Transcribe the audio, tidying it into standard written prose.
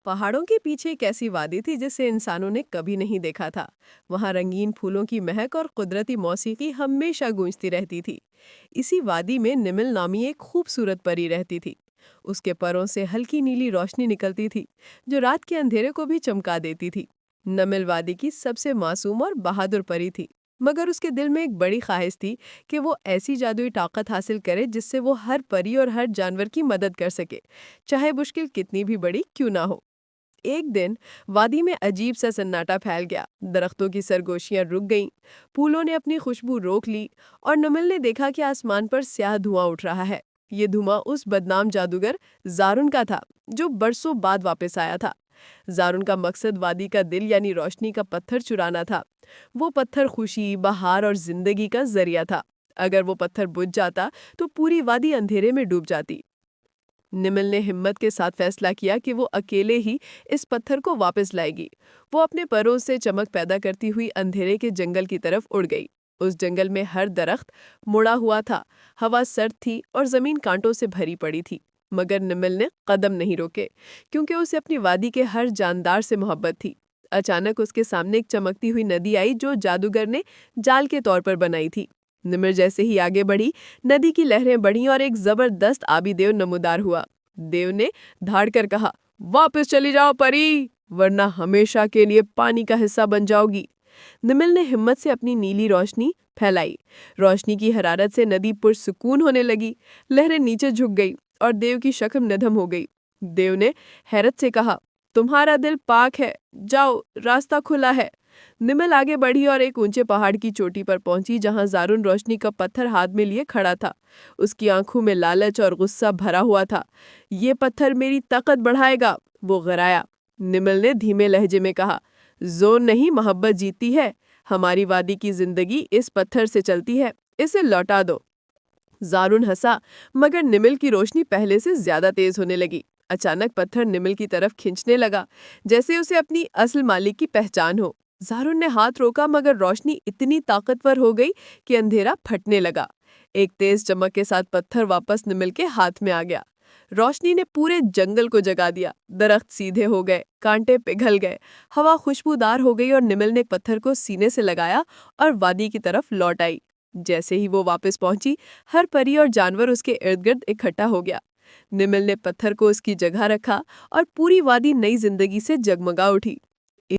पहाड़ों के पीछे एक ऐसी वादी थी जिसे इंसानों ने कभी नहीं देखा था। वहां रंगीन फूलों की महक और कुदरती मौसीकी हमेशा गूंजती रहती थी। इसी वादी में निमिल नामी एक खूबसूरत परी रहती थी। उसके परों से हल्की नीली रोशनी निकलती थी, जो रात के अंधेरे को भी चमका देती थी। नमिल वादी की सबसे मासूम और बहादुर परी थी, मगर उसके दिल में एक बड़ी ख्वाहिश थी कि वो ऐसी जादुई ताकत हासिल करे जिससे वो हर परी और हर जानवर की मदद कर सके, चाहे मुश्किल कितनी भी बड़ी क्यों ना हो। एक दिन वादी में अजीब सा सन्नाटा फैल गया। दरख्तों की सरगोशियां रुक गईं, फूलों ने अपनी खुशबू रोक ली और नमिल ने देखा कि आसमान पर स्याह धुआं उठ रहा है। ये धुआं उस बदनाम जादूगर जारुन का था, जो बरसों बाद वापस आया था। जारुन का मकसद वादी का दिल यानी रोशनी का पत्थर चुराना था। वो पत्थर खुशी, बहार और जिंदगी का जरिया था। अगर वो पत्थर बुझ जाता तो पूरी वादी अंधेरे में डूब जाती। निमिल ने हिम्मत के साथ फैसला किया कि वो अकेले ही इस पत्थर को वापस लाएगी। वो अपने परों से चमक पैदा करती हुई अंधेरे के जंगल की तरफ उड़ गई। उस जंगल में हर दरख्त मुड़ा हुआ था, हवा सर्द थी और जमीन कांटों से भरी पड़ी थी। मगर निमिल ने कदम नहीं रोके, क्योंकि उसे अपनी वादी के हर जानदार से मोहब्बत थी। अचानक उसके सामने एक चमकती हुई नदी आई, जो जादूगर ने जाल के तौर पर बनाई थी। निमिर जैसे ही आगे बढ़ी, नदी की लहरें बढ़ीं और एक जबरदस्त आबी देव नमूदार हुआ। देव ने धाड़ कर कहा, वापस चली जाओ परी, वरना हमेशा के लिए पानी का हिस्सा बन जाओगी। निमिल ने हिम्मत से अपनी नीली रोशनी फैलाई। रोशनी की हरारत से नदी पुरसुकून होने लगी। लहरें नीचे झुक गई और देव की शक्ल नदम हो गई। देव ने हैरत से कहा, तुम्हारा दिल पाक है, जाओ, रास्ता खुला है। निमिल आगे बढ़ी और एक ऊंचे पहाड़ की चोटी पर पहुंची, जहां जारुन रोशनी का पत्थर हाथ में लिए खड़ा था। उसकी आंखों में लालच और गुस्सा भरा हुआ था। ये पत्थर मेरी ताकत बढ़ाएगा, वो गराया। निमिल ने धीमे लहजे में कहा, जोर नहीं, मोहब्बत जीतती है। हमारी वादी की जिंदगी इस पत्थर से चलती है, इसे लौटा दो। जारुन हंसा, मगर निमिल की रोशनी पहले से ज्यादा तेज होने लगी। अचानक पत्थर निमिल की तरफ खींचने लगा, जैसे उसे अपनी असल मालिक की पहचान हो। जारुन ने हाथ रोका, मगर रोशनी इतनी ताकतवर हो गई कि अंधेरा फटने लगा। एक तेज चमक के साथ पत्थर वापस निमिल के हाथ में आ गया। रोशनी ने पूरे जंगल को जगा दिया। दरख्त सीधे हो गए, कांटे पिघल गए, हवा खुशबूदार हो गई और निमिल ने पत्थर को सीने से लगाया और वादी की तरफ लौट आई। जैसे ही वो वापस पहुंची, हर परी और जानवर उसके इर्द गिर्द इकट्ठा हो गया। निमिल ने पत्थर को उसकी जगह रखा और पूरी वादी नई जिंदगी से जगमगा उठी।